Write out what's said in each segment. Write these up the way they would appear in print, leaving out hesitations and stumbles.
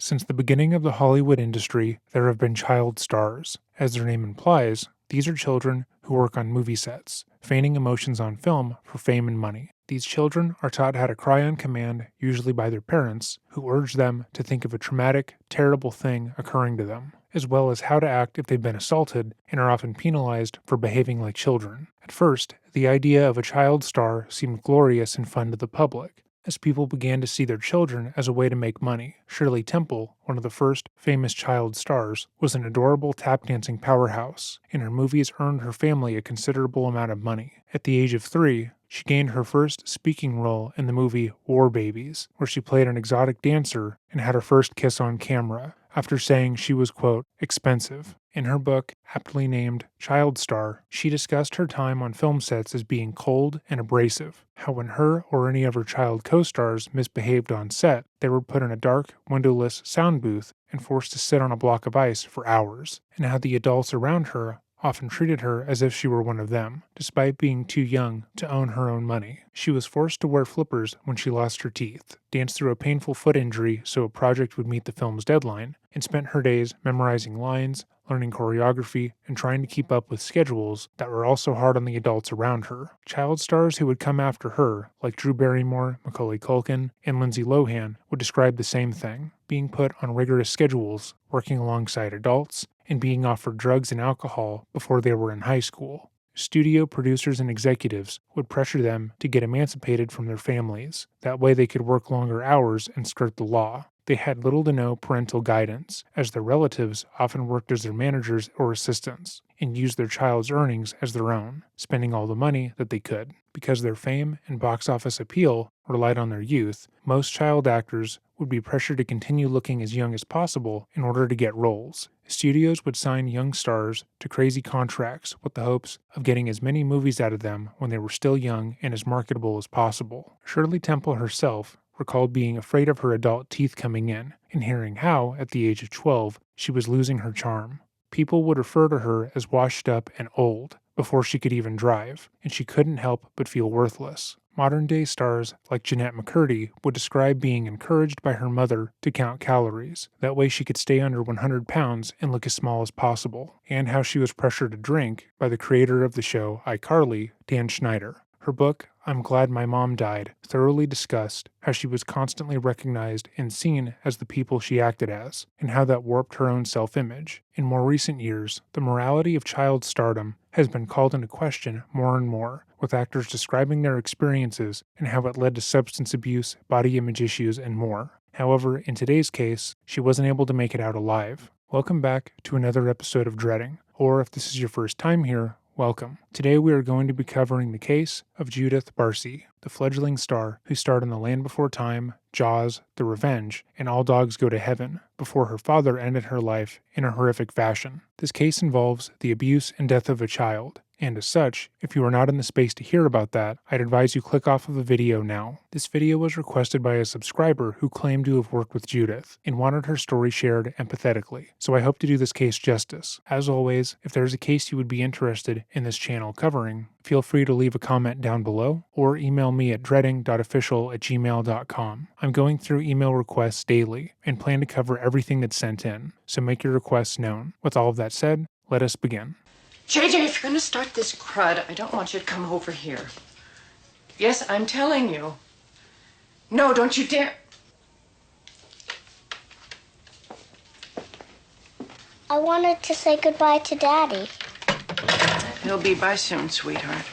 Since the beginning of the Hollywood industry, there have been child stars. As their name implies, these are children who work on movie sets, feigning emotions on film for fame and money. These children are taught how to cry on command, usually by their parents, who urge them to think of a traumatic, terrible thing occurring to them, as well as how to act if they've been assaulted and are often penalized for behaving like children. At first, the idea of a child star seemed glorious and fun to the public, as people began to see their children as a way to make money. Shirley Temple, one of the first famous child stars, was an adorable tap-dancing powerhouse, and her movies earned her family a considerable amount of money. At the age of 3, she gained her first speaking role in the movie War Babies, where she played an exotic dancer and had her first kiss on camera, after saying she was, quote, expensive. In her book, aptly named Child Star, she discussed her time on film sets as being cold and abrasive, how when her or any of her child co-stars misbehaved on set, they were put in a dark, windowless sound booth and forced to sit on a block of ice for hours, and how the adults around her often treated her as if she were one of them, despite being too young to own her own money. She was forced to wear flippers when she lost her teeth, danced through a painful foot injury so a project would meet the film's deadline, and spent her days memorizing lines, learning choreography, and trying to keep up with schedules that were also hard on the adults around her. Child stars who would come after her, like Drew Barrymore, Macaulay Culkin, and Lindsay Lohan, would describe the same thing: being put on rigorous schedules, working alongside adults, and being offered drugs and alcohol before they were in high school. Studio producers and executives would pressure them to get emancipated from their families. That way they could work longer hours and skirt the law. They had little to no parental guidance, as their relatives often worked as their managers or assistants, and used their child's earnings as their own, spending all the money that they could. Because their fame and box office appeal relied on their youth, most child actors would be pressured to continue looking as young as possible in order to get roles. Studios would sign young stars to crazy contracts with the hopes of getting as many movies out of them when they were still young and as marketable as possible. Shirley Temple herself recalled being afraid of her adult teeth coming in, and hearing how, at the age of 12, she was losing her charm. People would refer to her as washed up and old before she could even drive, and she couldn't help but feel worthless. Modern-day stars like Jeanette McCurdy would describe being encouraged by her mother to count calories. That way she could stay under 100 pounds and look as small as possible, and how she was pressured to drink by the creator of the show iCarly, Dan Schneider. Her book, I'm Glad My Mom Died, thoroughly discussed how she was constantly recognized and seen as the people she acted as, and how that warped her own self-image. In more recent years, the morality of child stardom has been called into question more and more, with actors describing their experiences and how it led to substance abuse, body image issues, and more. However, in today's case, she wasn't able to make it out alive. Welcome back to another episode of Dreading, or if this is your first time here, welcome. Today we are going to be covering the case of Judith Barsi, the fledgling star who starred in The Land Before Time, Jaws, The Revenge, and All Dogs Go to Heaven, before her father ended her life in a horrific fashion. This case involves the abuse and death of a child, and as such, if you are not in the space to hear about that, I'd advise you click off of the video now. This video was requested by a subscriber who claimed to have worked with Judith and wanted her story shared empathetically, so I hope to do this case justice. As always, if there's a case you would be interested in this channel covering, feel free to leave a comment down below or email me at dreading.official@gmail.com. I'm going through email requests daily and plan to cover everything that's sent in, so make your requests known. With all of that said, let us begin. JJ, if you're going to start this crud, I don't want you to come over here. Yes, I'm telling you. No, don't you dare. I wanted to say goodbye to Daddy. He'll be by soon, sweetheart.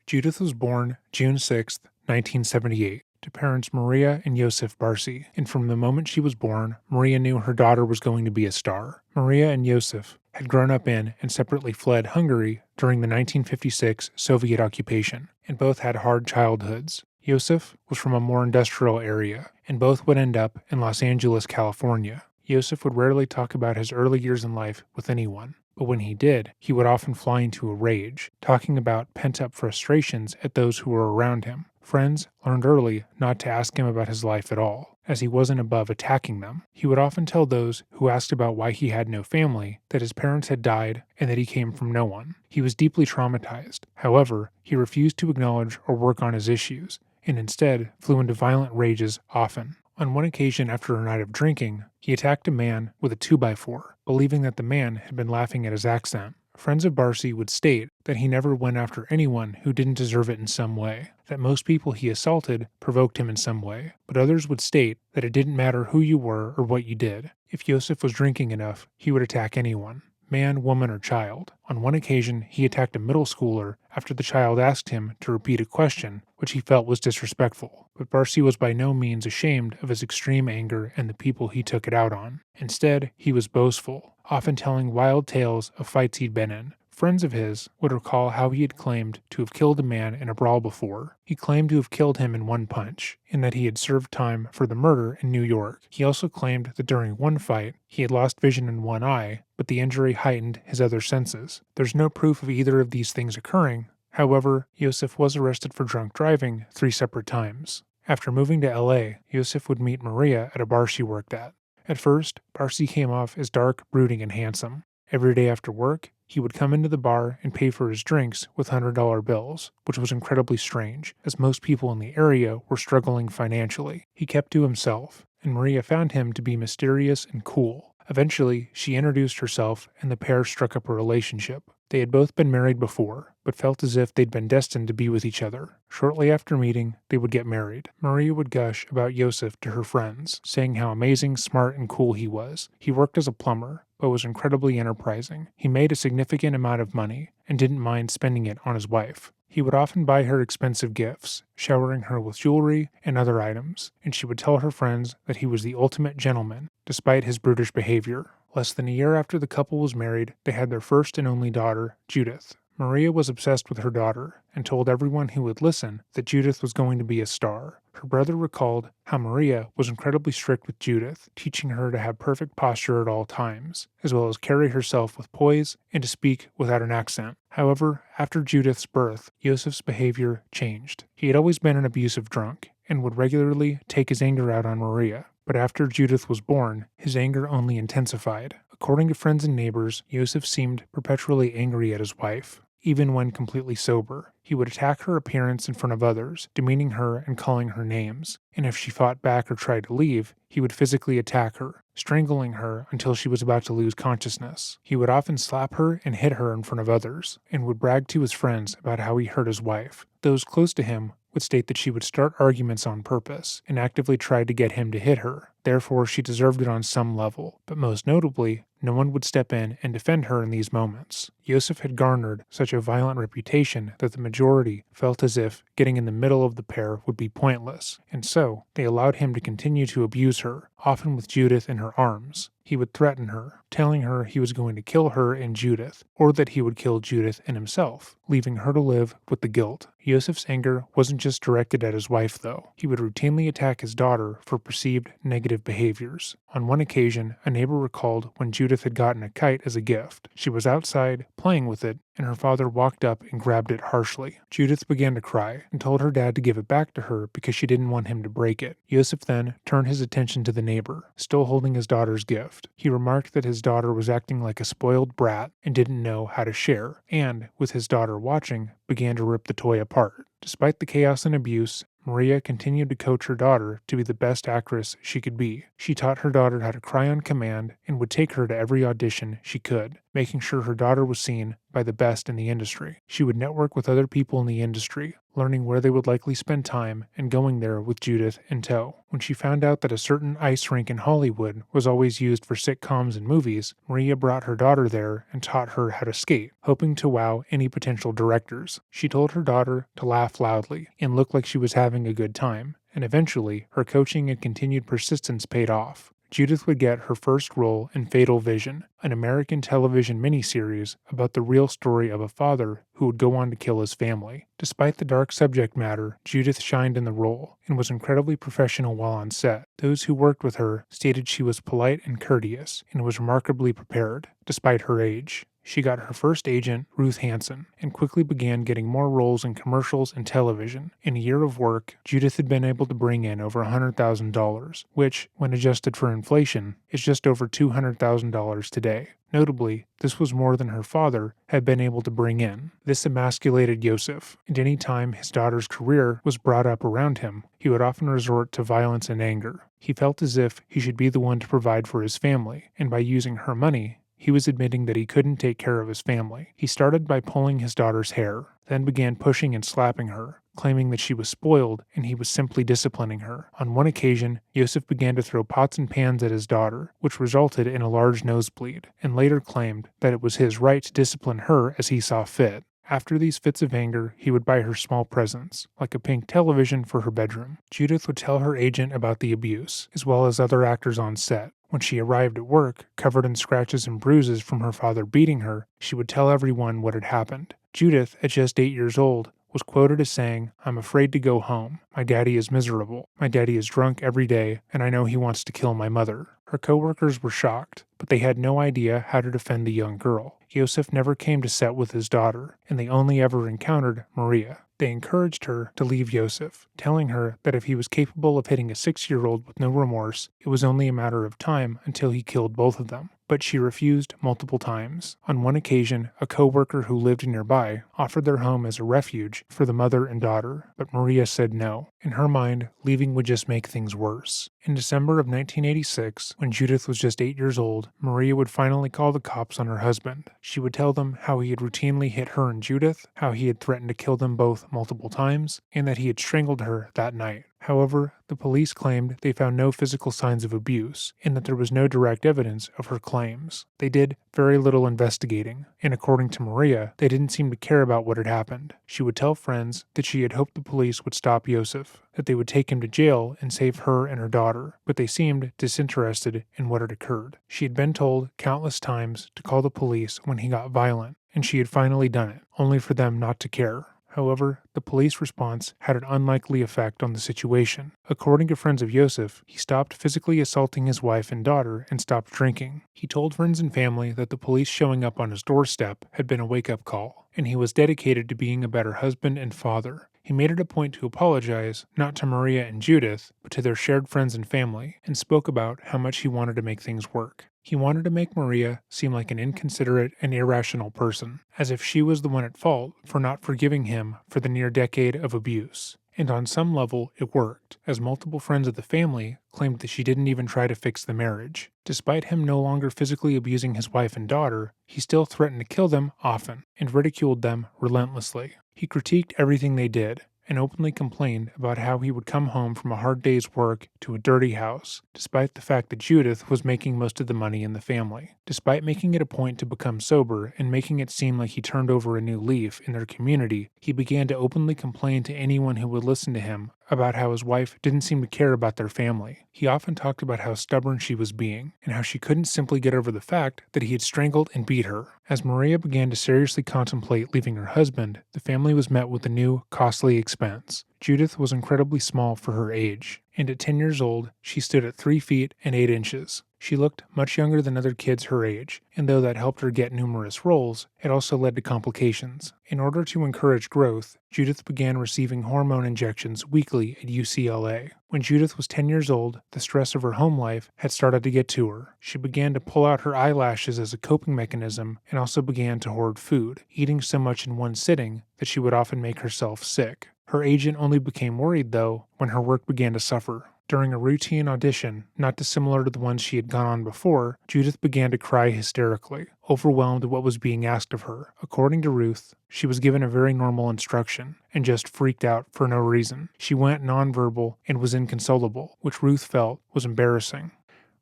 Judith was born June 6, 1978. To parents Maria and Joseph Barsi, and from the moment she was born, Maria knew her daughter was going to be a star. Maria and Joseph had grown up in and separately fled Hungary during the 1956 Soviet occupation, and both had hard childhoods. Joseph was from a more industrial area, and both would end up in Los Angeles, California. Joseph would rarely talk about his early years in life with anyone, but when he did, he would often fly into a rage, talking about pent-up frustrations at those who were around him. Friends learned early not to ask him about his life at all, as he wasn't above attacking them. He would often tell those who asked about why he had no family that his parents had died and that he came from no one. He was deeply traumatized. However, he refused to acknowledge or work on his issues, and instead flew into violent rages often. On one occasion after a night of drinking, he attacked a man with a 2x4, believing that the man had been laughing at his accent. Friends of Barsi would state that he never went after anyone who didn't deserve it in some way, that most people he assaulted provoked him in some way, but others would state that it didn't matter who you were or what you did. If Joseph was drinking enough, he would attack anyone, man, woman, or child. On one occasion, he attacked a middle schooler after the child asked him to repeat a question, which he felt was disrespectful. But Barsi was by no means ashamed of his extreme anger and the people he took it out on. Instead, he was boastful, often telling wild tales of fights he'd been in. Friends of his would recall how he had claimed to have killed a man in a brawl before. He claimed to have killed him in one punch, and that he had served time for the murder in New York. He also claimed that during one fight, he had lost vision in one eye, but the injury heightened his other senses. There's no proof of either of these things occurring. However, Joseph was arrested for drunk driving 3 separate times. After moving to LA, Joseph would meet Maria at a bar she worked at. At first, Barsi came off as dark, brooding, and handsome. Every day after work, he would come into the bar and pay for his drinks with $100 bills, which was incredibly strange, as most people in the area were struggling financially. He kept to himself, and Maria found him to be mysterious and cool. Eventually, she introduced herself, and the pair struck up a relationship. They had both been married before, but felt as if they'd been destined to be with each other. Shortly after meeting, they would get married. Maria would gush about Joseph to her friends, saying how amazing, smart, and cool he was. He worked as a plumber, but was incredibly enterprising. He made a significant amount of money, and didn't mind spending it on his wife. He would often buy her expensive gifts, showering her with jewelry and other items, and she would tell her friends that he was the ultimate gentleman, despite his brutish behavior. Less than a year after the couple was married, they had their first and only daughter, Judith. Maria was obsessed with her daughter, and told everyone who would listen that Judith was going to be a star. Her brother recalled how Maria was incredibly strict with Judith, teaching her to have perfect posture at all times, as well as carry herself with poise and to speak without an accent. However, after Judith's birth, Joseph's behavior changed. He had always been an abusive drunk, and would regularly take his anger out on Maria. But after Judith was born, his anger only intensified. According to friends and neighbors, Joseph seemed perpetually angry at his wife. Even when completely sober, he would attack her appearance in front of others, demeaning her and calling her names, and if she fought back or tried to leave, he would physically attack her, strangling her until she was about to lose consciousness. He would often slap her and hit her in front of others, and would brag to his friends about how he hurt his wife. Those close to him would state that she would start arguments on purpose and actively try to get him to hit her. Therefore, she deserved it on some level, but most notably, no one would step in and defend her in these moments. Joseph had garnered such a violent reputation that the majority felt as if getting in the middle of the pair would be pointless, and so they allowed him to continue to abuse her, often with Judith in her arms. He would threaten her, telling her he was going to kill her and Judith, or that he would kill Judith and himself, leaving her to live with the guilt. Joseph's anger wasn't just directed at his wife, though. He would routinely attack his daughter for perceived negative behaviors. On one occasion, a neighbor recalled when Judith had gotten a kite as a gift. She was outside, playing with it, and her father walked up and grabbed it harshly. Judith began to cry and told her dad to give it back to her because she didn't want him to break it. Joseph then turned his attention to the neighbor, still holding his daughter's gift. He remarked that his daughter was acting like a spoiled brat and didn't know how to share, and, with his daughter watching, began to rip the toy apart. Despite the chaos and abuse, Maria continued to coach her daughter to be the best actress she could be. She taught her daughter how to cry on command and would take her to every audition she could, making sure her daughter was seen by the best in the industry. She would network with other people in the industry, learning where they would likely spend time and going there with Judith in tow. When she found out that a certain ice rink in Hollywood was always used for sitcoms and movies, Maria brought her daughter there and taught her how to skate, hoping to wow any potential directors. She told her daughter to laugh loudly and look like she was having a good time, and eventually her coaching and continued persistence paid off. Judith would get her first role in Fatal Vision, an American television miniseries about the real story of a father who would go on to kill his family. Despite the dark subject matter, Judith shined in the role and was incredibly professional while on set. Those who worked with her stated she was polite and courteous and was remarkably prepared, despite her age. She got her first agent, Ruth Hansen, and quickly began getting more roles in commercials and television. In a year of work, Judith had been able to bring in over $100,000, which, when adjusted for inflation, is just over $200,000 today. Notably, this was more than her father had been able to bring in. This emasculated Joseph, and any time his daughter's career was brought up around him, he would often resort to violence and anger. He felt as if he should be the one to provide for his family, and by using her money, he was admitting that he couldn't take care of his family. He started by pulling his daughter's hair, then began pushing and slapping her, claiming that she was spoiled and he was simply disciplining her. On one occasion, Joseph began to throw pots and pans at his daughter, which resulted in a large nosebleed, and later claimed that it was his right to discipline her as he saw fit. After these fits of anger, he would buy her small presents, like a pink television for her bedroom. Judith would tell her agent about the abuse, as well as other actors on set. When she arrived at work, covered in scratches and bruises from her father beating her, she would tell everyone what had happened. Judith, at just 8 years old, was quoted as saying, "I'm afraid to go home. My daddy is miserable. My daddy is drunk every day, and I know he wants to kill my mother." Her coworkers were shocked, but they had no idea how to defend the young girl. Joseph never came to set with his daughter, and they only ever encountered Maria. They encouraged her to leave Joseph, telling her that if he was capable of hitting a 6-year-old with no remorse, it was only a matter of time until he killed both of them. But she refused multiple times. On one occasion, a co-worker who lived nearby offered their home as a refuge for the mother and daughter, but Maria said no. In her mind, leaving would just make things worse. In December of 1986, when Judith was just 8 years old, Maria would finally call the cops on her husband. She would tell them how he had routinely hit her and Judith, how he had threatened to kill them both multiple times, and that he had strangled her that night. However, the police claimed they found no physical signs of abuse, and that there was no direct evidence of her claims. They did very little investigating, and according to Maria, they didn't seem to care about what had happened. She would tell friends that she had hoped the police would stop Joseph, that they would take him to jail and save her and her daughter, but they seemed disinterested in what had occurred. She had been told countless times to call the police when he got violent, and she had finally done it, only for them not to care. However, the police response had an unlikely effect on the situation. According to friends of Joseph, he stopped physically assaulting his wife and daughter and stopped drinking. He told friends and family that the police showing up on his doorstep had been a wake-up call, and he was dedicated to being a better husband and father. He made it a point to apologize, not to Maria and Judith, but to their shared friends and family, and spoke about how much he wanted to make things work. He wanted to make Maria seem like an inconsiderate and irrational person, as if she was the one at fault for not forgiving him for the near decade of abuse. And on some level, it worked, as multiple friends of the family claimed that she didn't even try to fix the marriage. Despite him no longer physically abusing his wife and daughter, he still threatened to kill them often, and ridiculed them relentlessly. He critiqued everything they did, and openly complained about how he would come home from a hard day's work to a dirty house, despite the fact that Judith was making most of the money in the family. Despite making it a point to become sober and making it seem like he turned over a new leaf in their community, he began to openly complain to anyone who would listen to him about how his wife didn't seem to care about their family. He often talked about how stubborn she was being, and how she couldn't simply get over the fact that he had strangled and beat her. As Maria began to seriously contemplate leaving her husband, the family was met with a new, costly expense. Judith was incredibly small for her age, and at 10 years old, she stood at 3 feet and 8 inches. She looked much younger than other kids her age, and though that helped her get numerous roles, it also led to complications. In order to encourage growth, Judith began receiving hormone injections weekly at UCLA. When Judith was 10 years old, the stress of her home life had started to get to her. She began to pull out her eyelashes as a coping mechanism and also began to hoard food, eating so much in one sitting that she would often make herself sick. Her agent only became worried, though, when her work began to suffer. During a routine audition, not dissimilar to the ones she had gone on before, Judith began to cry hysterically, overwhelmed at what was being asked of her. According to Ruth, she was given a very normal instruction, and just freaked out for no reason. She went nonverbal and was inconsolable, which Ruth felt was embarrassing.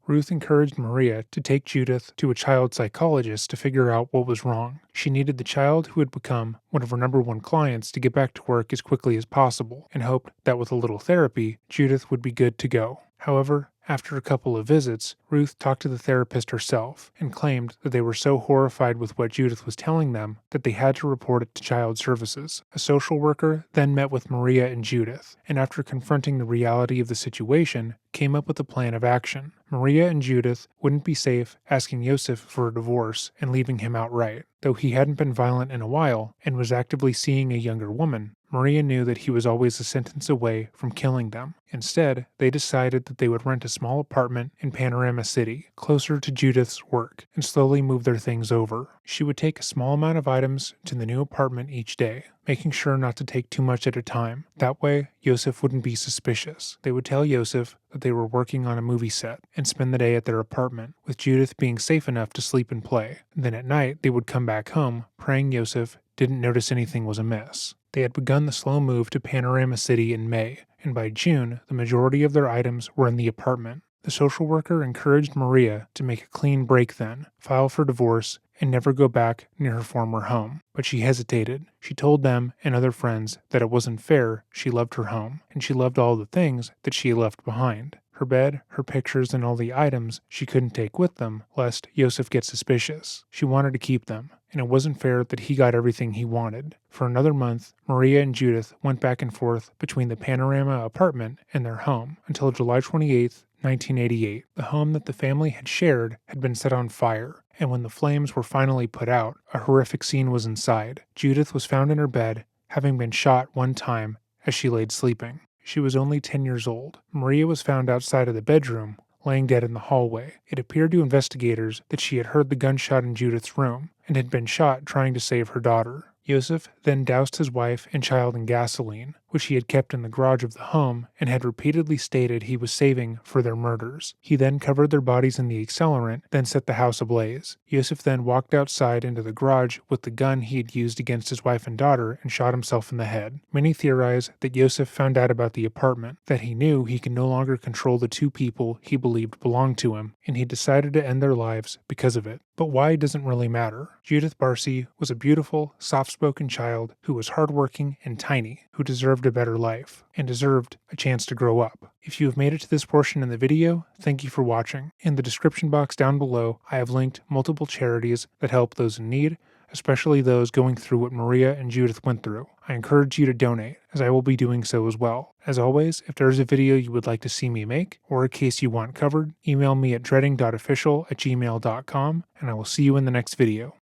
Ruth encouraged Maria to take Judith to a child psychologist to figure out what was wrong. She needed the child who had become one of her #1 clients to get back to work as quickly as possible, and hoped that with a little therapy, Judith would be good to go. However, after a couple of visits, Ruth talked to the therapist herself and claimed that they were so horrified with what Judith was telling them that they had to report it to Child Services. A social worker then met with Maria and Judith, and after confronting the reality of the situation, came up with a plan of action. Maria and Judith wouldn't be safe asking Joseph for a divorce and leaving him outright. Though he hadn't been violent in a while and was actively seeing a younger woman, Maria knew that he was always a sentence away from killing them. Instead, they decided that they would rent a small apartment in Panorama City, closer to Judith's work, and slowly move their things over. She would take a small amount of items to the new apartment each day, making sure not to take too much at a time. That way, Joseph wouldn't be suspicious. They would tell Joseph that they were working on a movie set and spend the day at their apartment, with Judith being safe enough to sleep and play. Then at night, they would come back home, praying Joseph didn't notice anything was amiss. They had begun the slow move to Panorama City in May, and by June, the majority of their items were in the apartment. The social worker encouraged Maria to make a clean break then, file for divorce, and never go back near her former home. But she hesitated. She told them and other friends that it wasn't fair. She loved her home, and she loved all the things that she had left behind. Her bed, her pictures, and all the items she couldn't take with them, lest Joseph get suspicious. She wanted to keep them, and it wasn't fair that he got everything he wanted. For another month, Maria and Judith went back and forth between the Panorama apartment and their home until July 28th, 1988. The home that the family had shared had been set on fire, and when the flames were finally put out, a horrific scene was inside. Judith was found in her bed, having been shot one time as she laid sleeping. She was only 10 years old. Maria was found outside of the bedroom, laying dead in the hallway. It appeared to investigators that she had heard the gunshot in Judith's room and had been shot trying to save her daughter. Joseph then doused his wife and child in gasoline, which he had kept in the garage of the home and had repeatedly stated he was saving for their murders. He then covered their bodies in the accelerant, then set the house ablaze. Joseph then walked outside into the garage with the gun he had used against his wife and daughter and shot himself in the head. Many theorize that Joseph found out about the apartment, that he knew he could no longer control the two people he believed belonged to him, and he decided to end their lives because of it. But why doesn't really matter. Judith Barsi was a beautiful, soft-spoken child who was hardworking and tiny, who deserved a better life, and deserved a chance to grow up. If you have made it to this portion in the video, thank you for watching. In the description box down below, I have linked multiple charities that help those in need, especially those going through what Maria and Judith went through. I encourage you to donate, as I will be doing so as well. As always, if there is a video you would like to see me make, or a case you want covered, email me at dreading.official@gmail.com, and I will see you in the next video.